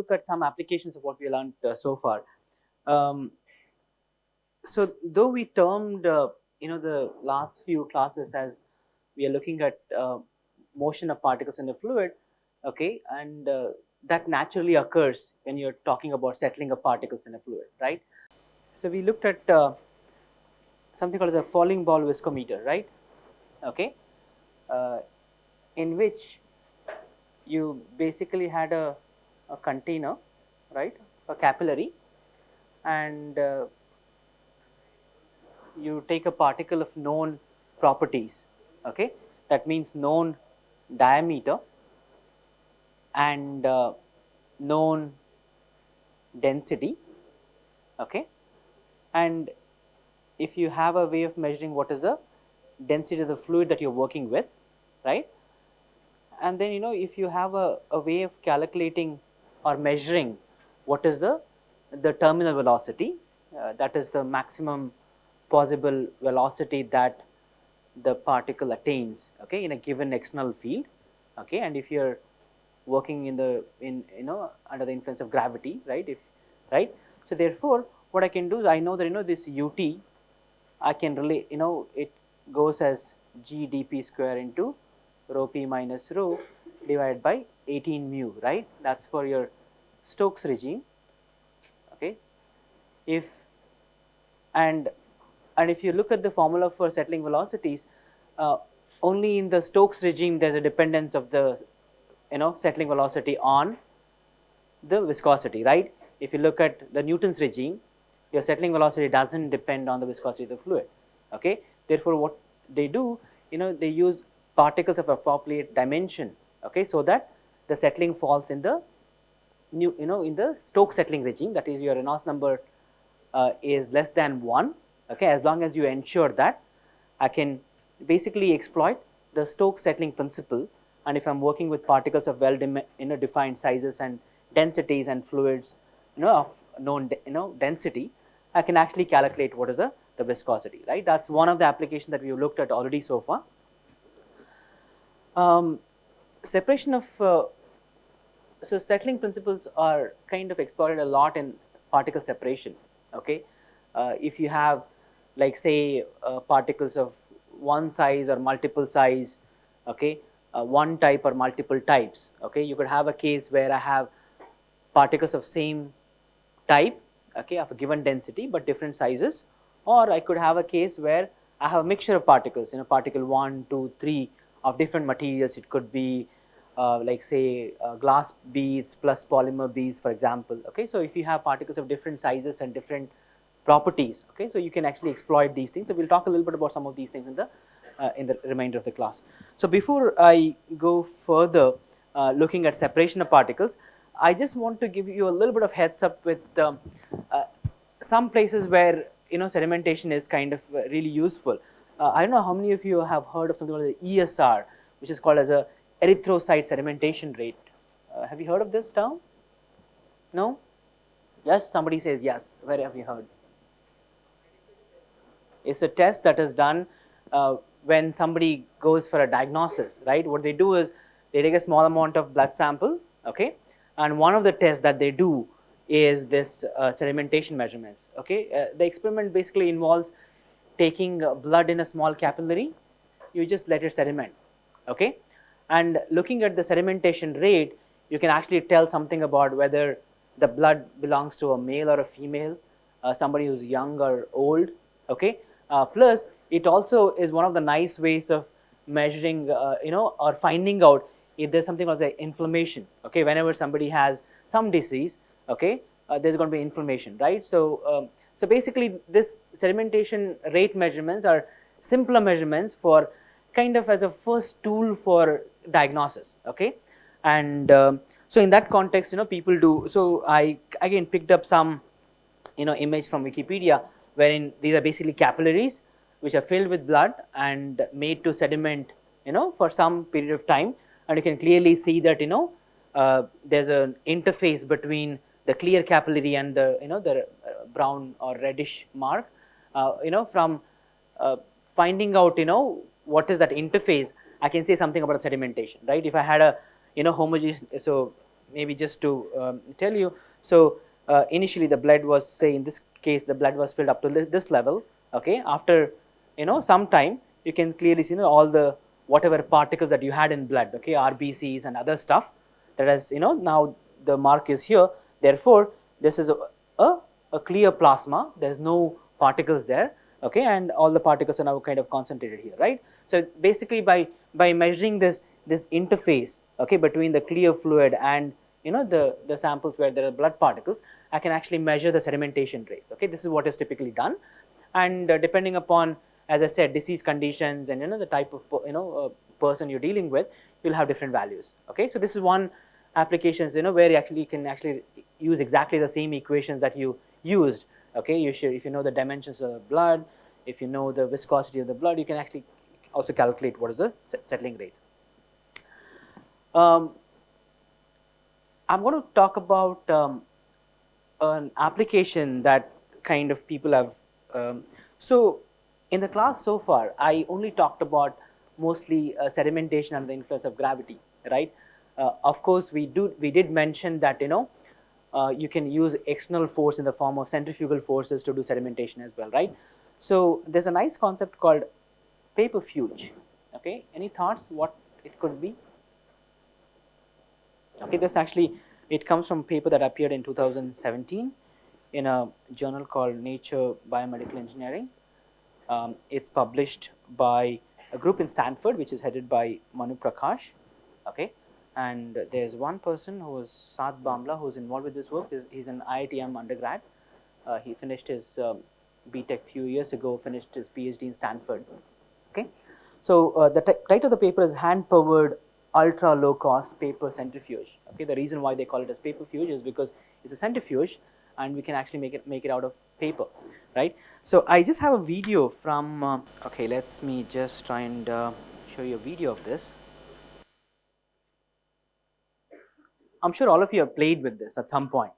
look at some applications of what we learned so far. So though we termed the last few classes as we are looking at motion of particles in a fluid, okay, and that naturally occurs when you're talking about settling of particles in a fluid, right? So we looked at something called as a falling ball viscometer, right? Okay, uh, in which you basically had a container, right, a capillary, and you take a particle of known properties, okay, that means known diameter and known density, okay, and if you have a way of measuring what is the density of the fluid that you're working with, right, and then if you have a way of calculating or measuring what is the terminal velocity, that is the maximum possible velocity that the particle attains, okay, in a given external field, okay, and if you're working in under the influence of gravity, right, so therefore what I can do is I know that this ut I can relate, it goes as g dp square into rho p minus rho divided by 18 mu, right? That's for your Stokes regime, okay. If and if you look at the formula for settling velocities, uh, only in the Stokes regime there's a dependence of the settling velocity on the viscosity, right? If you look at the Newton's regime, your settling velocity doesn't depend on the viscosity of the fluid, okay. Therefore what they do, they use particles of appropriate dimension, okay, so that the settling falls in the in the Stokes settling regime, that is your Reynolds number is less than 1, okay, as long as you ensure that I can basically exploit the Stokes settling principle, and if I'm working with particles of well defined sizes and densities and fluids of known density, I can actually calculate what is the viscosity, right? That's one of the applications that we've looked at already so far. Separation of so settling principles are kind of explored a lot in particle separation, okay. If you have, like, say particles of one size or multiple size, okay, one type or multiple types, okay, you could have a case where I have particles of same type, okay, of a given density but different sizes, or I could have a case where I have a mixture of particles, particle 1, 2, 3 of different materials. It could be like, say, glass beads plus polymer beads, for example, okay. So if you have particles of different sizes and different properties, okay, so you can actually exploit these things. So we'll talk a little bit about some of these things in the remainder of the class. So before I go further looking at separation of particles, I just want to give you a little bit of heads up with some places where sedimentation is kind of really useful. I don't know how many of you have heard of something like the ESR, which is called as a erythrocyte sedimentation rate. Have you heard of this term? No? Yes, somebody says yes. Where have you heard? It's a test that is done when somebody goes for a diagnosis, right? What they do is they take a small amount of blood sample, okay, and one of the tests that they do is this sedimentation measurements, okay. The experiment basically involves taking blood in a small capillary. You just let it sediment, okay, and looking at the sedimentation rate, you can actually tell something about whether the blood belongs to a male or a female, somebody who's young or old, okay. Plus it also is one of the nice ways of measuring or finding out if there's something called the inflammation, okay. Whenever somebody has some disease, okay, there's going to be inflammation, right? So so basically this sedimentation rate measurements are simpler measurements for kind of as a first tool for diagnosis, okay. And so in that context, people do. So I again picked up some image from Wikipedia, wherein these are basically capillaries which are filled with blood and made to sediment for some period of time, and you can clearly see that there's an interface between the clear capillary and the brown or reddish mark. From finding out what is that interface, I can say something about sedimentation, right? If I had a homogeneous, so maybe just to tell you, so initially the blood was, say in this case, the blood was filled up to this level. Okay, after some time, you can clearly see all the whatever particles that you had in blood, okay, RBCs and other stuff, that has now the mark is here. Therefore, this is a clear plasma. There's no particles there, okay, and all the particles are now kind of concentrated here, right? So basically, by measuring this interface, okay, between the clear fluid and the samples where there are blood particles, I can actually measure the sedimentation rates. Okay, this is what is typically done, and depending upon, as I said, disease conditions and the type of person you're dealing with, you'll have different values. Okay, so this is one applications where you can actually use exactly the same equations that you used. Okay, you should, if you know the dimensions of the blood, if you know the viscosity of the blood, you can actually also calculate what is the settling rate. I'm going to talk about an application that kind of people have. So in the class so far, I only talked about mostly sedimentation and the influence of gravity, right? Of course, we did mention that you can use external force in the form of centrifugal forces to do sedimentation as well, right? So there's a nice concept called paperfuge. Okay, any thoughts what it could be? Okay, this actually, it comes from a paper that appeared in 2017 in a journal called Nature Biomedical Engineering. It's published by a group in Stanford, which is headed by Manu Prakash. Okay, and there's one person who is Saad Bamla, who's involved with this work. He's an IITM undergrad. He finished his BTech few years ago, finished his PhD in Stanford. Okay, so the title of the paper is Hand-Powered Ultra Low Cost Paper Centrifuge. Okay, the reason why they call it as paperfuge is because it's a centrifuge, and we can actually make it out of paper, right? So I just have a video from. Okay, let me just try and show you a video of this. I'm sure all of you have played with this at some point.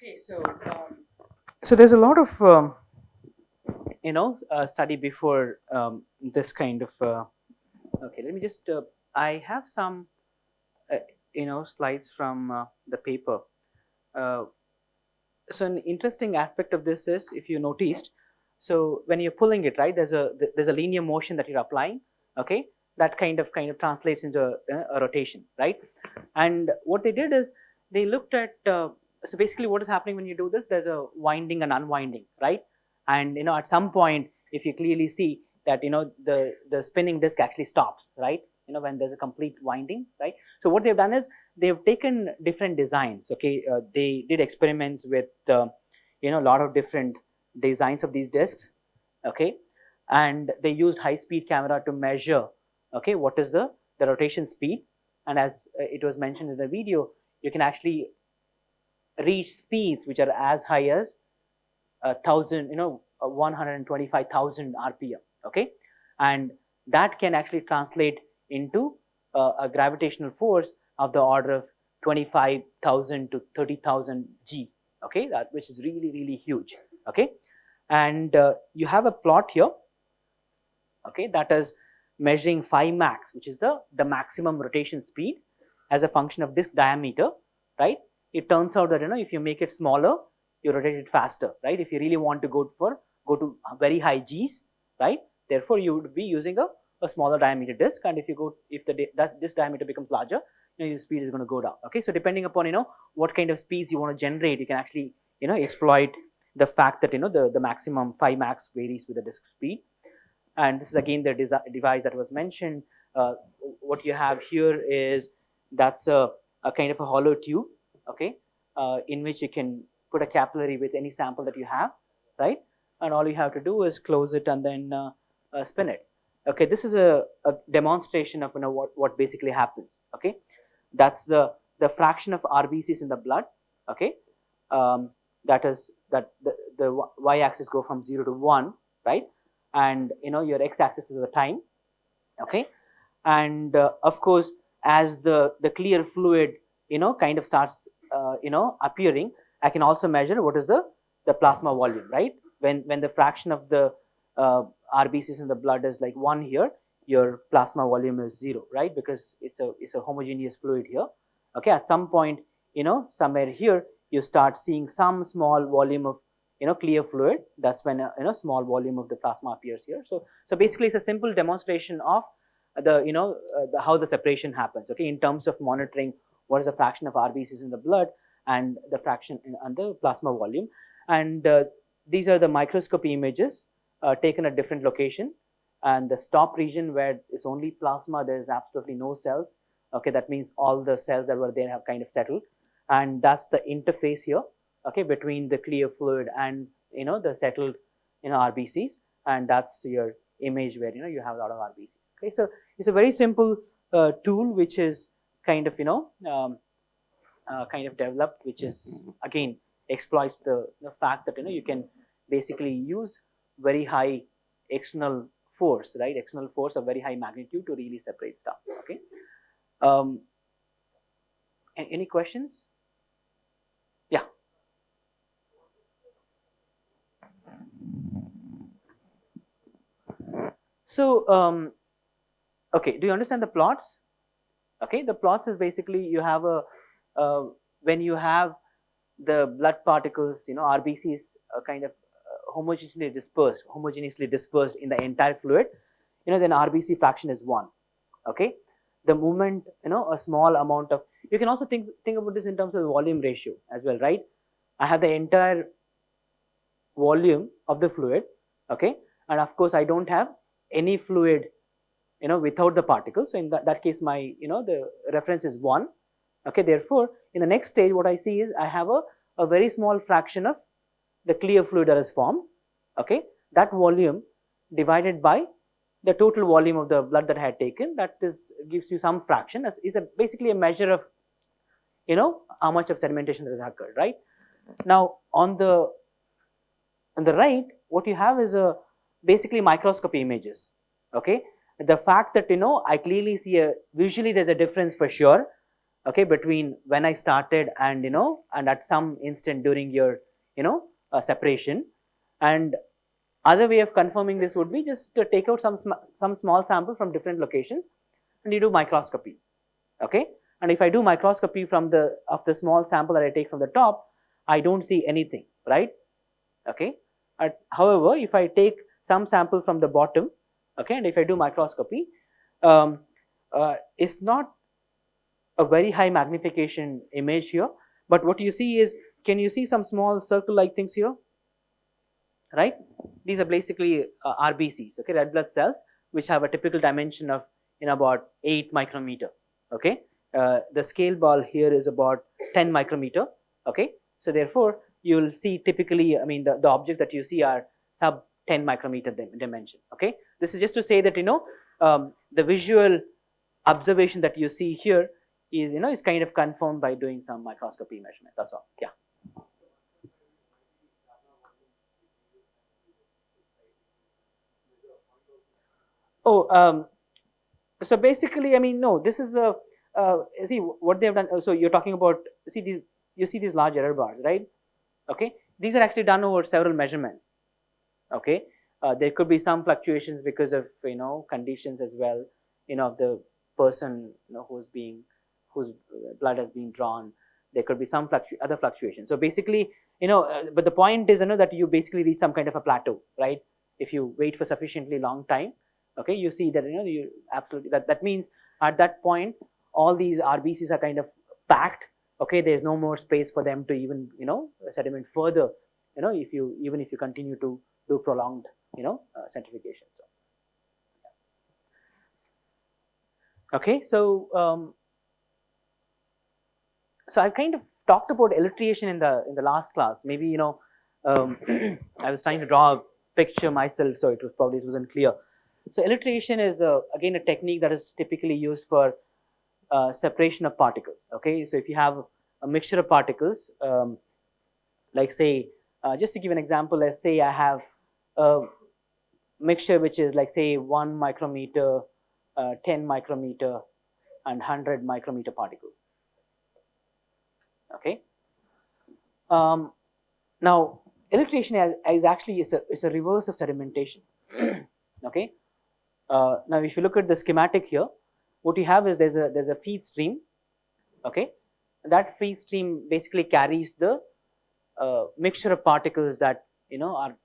Okay, so there's a lot of study before this kind of. Okay, let me just. I have some slides from the paper. Uh, so an interesting aspect of this is, if you noticed, so when you're pulling it, right, there's a linear motion that you're applying. Okay, that kind of translates into a rotation, right? And what they did is they looked at so basically what is happening when you do this, there's a winding and unwinding, right? And at some point, if you clearly see that the spinning disc actually stops, right, when there's a complete winding, right? So what they've done is they've taken different designs. Okay, they did experiments with a lot of different designs of these discs. Okay, and they used high speed camera to measure, okay, what is the rotation speed, and as it was mentioned in the video, you can actually reach speeds which are as high as 125,000 RPM. Okay, and that can actually translate into a gravitational force of the order of 25,000 to 30,000 G. Okay, which is really huge. Okay, and you have a plot here. Okay, that is measuring phi max, which is the maximum rotation speed as a function of disk diameter, right? It turns out that if you make it smaller, you rotate it faster, right? If you really want to go to very high G's, right? Therefore, you would be using a smaller diameter disk, and if this diameter becomes larger, your speed is going to go down. Okay, so depending upon what kind of speeds you want to generate, you can actually exploit the fact that the maximum phi max varies with the disk speed. And this is again the device that was mentioned. What you have here is that's a kind of a hollow tube, okay, in which you can put a capillary with any sample that you have, right? And all you have to do is close it and then spin it. Okay, this is a demonstration of what basically happens. Okay, that's the fraction of RBCs in the blood. Okay, that is that the y-axis go from 0 to 1, right? And your x-axis is the time. Okay, and of course, as the clear fluid kind of starts appearing, I can also measure what is the plasma volume, right? When the fraction of the RBCs in the blood is like 1 here, your plasma volume is 0, right? Because it's a homogeneous fluid here. Okay, at some point somewhere here you start seeing some small volume of clear fluid. That's when a small volume of the plasma appears here. So basically it's a simple demonstration of how the separation happens. Okay, in terms of monitoring what is the fraction of RBCs in the blood and the fraction on the plasma volume. And these are the microscopy images taken at different location. And the stop region where it's only plasma, there is absolutely no cells. Okay, that means all the cells that were there have kind of settled, and that's the interface here. Okay, between the clear fluid and the settled RBCs, and that's your image where you have a lot of RBCs. Okay, so it's a very simple tool which is kind of developed, which is again exploits the fact that you can basically use very high external force, right? External force of very high magnitude to really separate stuff. Okay. Any questions? Yeah. So, okay, do you understand the plots? Okay, the plots is basically you have when you have the blood particles, RBCs kind of homogeneously dispersed in the entire fluid, then RBC fraction is 1. Okay, the moment a small amount of, you can also think about this in terms of volume ratio as well, right? I have the entire volume of the fluid, okay, and of course I don't have any fluid without the particles. So in that case, my the reference is 1. Okay, therefore in the next stage what I see is I have a very small fraction of the clear fluid that is formed. Okay, that volume divided by the total volume of the blood that I had taken, that gives you some fraction. Is basically a measure of how much of sedimentation has occurred, right? Now on the right, what you have is basically microscopy images. Okay, the fact that I clearly see visually there's a difference for sure, okay, between when I started and and at some instant during your separation. And other way of confirming this would be just to take out some small sample from different locations and you do microscopy. Okay, and if I do microscopy of the small sample that I take from the top, I don't see anything, right? Okay, however, if I take some sample from the bottom, okay, and if I do microscopy, it's not a very high magnification image here, but what you see is, can you see some small circle like things here, right? These are basically RBCs, okay, red blood cells, which have a typical dimension of about 8 micrometer. Okay, the scale ball here is about 10 micrometer. Okay, so therefore you'll see typically, I mean, the objects that you see are sub 10 micrometer dimension. Okay, this is just to say that the visual observation that you see here is, is kind of confirmed by doing some microscopy measurement. That's all. Yeah. Oh, so basically, I mean, no, this is a, see what they have done. So you're talking about, see these, you see these large error bars, right? Okay, these are actually done over several measurements. Okay, there could be some fluctuations because of, conditions as well, of the person, whose blood has been drawn. There could be some other fluctuations. So basically, but the point is, that you basically reach some kind of a plateau, right? If you wait for sufficiently long time, okay, you see that, you absolutely, that means at that point all these RBCs are kind of packed. Okay, there's no more space for them to even, sediment further, if you, even if you continue to do prolonged, centrifugation. So okay, so so I've kind of talked about elytration in the last class. Maybe, I was trying to draw a picture myself, so it wasn't clear. So elytration is again a technique that is typically used for separation of particles. Okay, so if you have a mixture of particles, like say, just to give an example, let's say I have a mixture which is like say 1 micrometer, 10 micrometer, and 100 micrometer particle. Okay. Now, elytration is actually is a reverse of sedimentation. Okay. Now, if you look at the schematic here, what you have is there's a feed stream. Okay, that feed stream basically carries the mixture of particles that are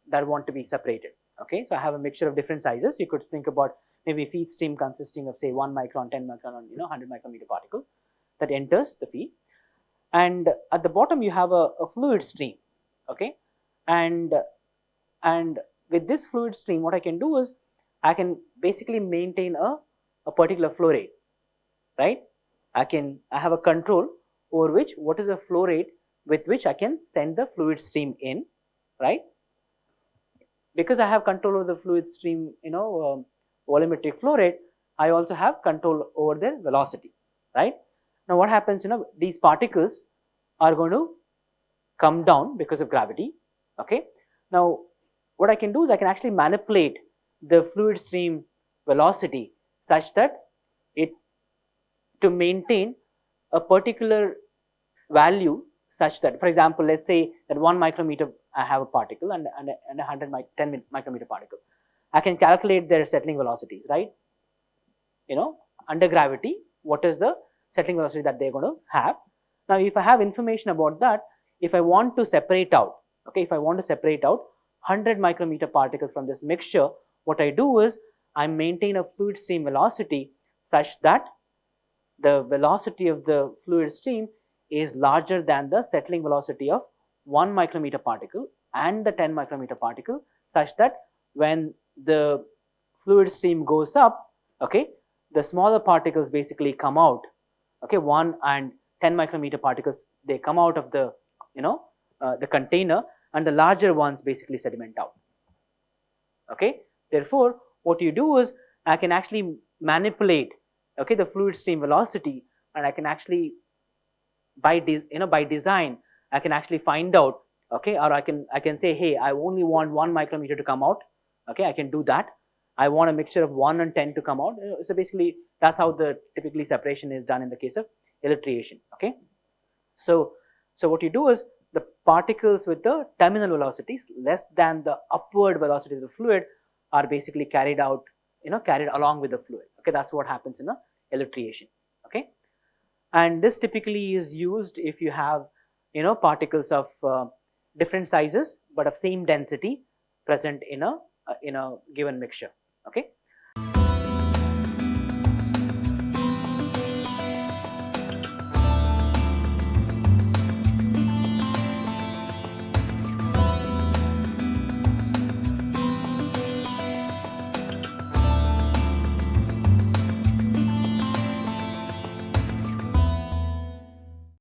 that want to be separated. Okay, so I have a mixture of different sizes. You could think about maybe feed stream consisting of say 1 micron, 10 micron, and 100 micrometer particle that enters the feed, and at the bottom you have a fluid stream. Okay, and with this fluid stream, what I can do is I can basically maintain a particular flow rate, right? I have a control over what is the flow rate with which I can send the fluid stream in, right? Because I have control over the fluid stream, volumetric flow rate, I also have control over their velocity, right? Now what happens, these particles are going to come down because of gravity. Okay, now what I can do is I can actually manipulate the fluid stream velocity such that it to maintain a particular value, such that, for example, let's say that 1 micrometer I have a particle and 10 micrometer particle. I can calculate their settling velocities, right? Under gravity, what is the settling velocity that they're going to have. Now, if I have information about that, if I want to separate out, okay, if I want to separate out 100 micrometer particles from this mixture, what I do is I maintain a fluid stream velocity such that the velocity of the fluid stream is larger than the settling velocity of 1 micrometer particle and the 10 micrometer particle, such that when the fluid stream goes up, okay, the smaller particles basically come out. Okay, 1 and 10 micrometer particles, they come out of the the container, and the larger ones basically sediment out. Okay, therefore what you do is I can actually manipulate, okay, the fluid stream velocity, and I can actually by design I can actually find out, okay, or I can say, hey, I only want 1 micrometer to come out. Okay, I can do that. I want a mixture of 1 and 10 to come out. So basically that's how the typically separation is done in the case of elytration. Okay, so what you do is the particles with the terminal velocities less than the upward velocity of the fluid are basically carried along with the fluid. Okay, that's what happens in a elytration. Okay, and this typically is used if you have particles of different sizes but of same density present in a given mixture. Okay.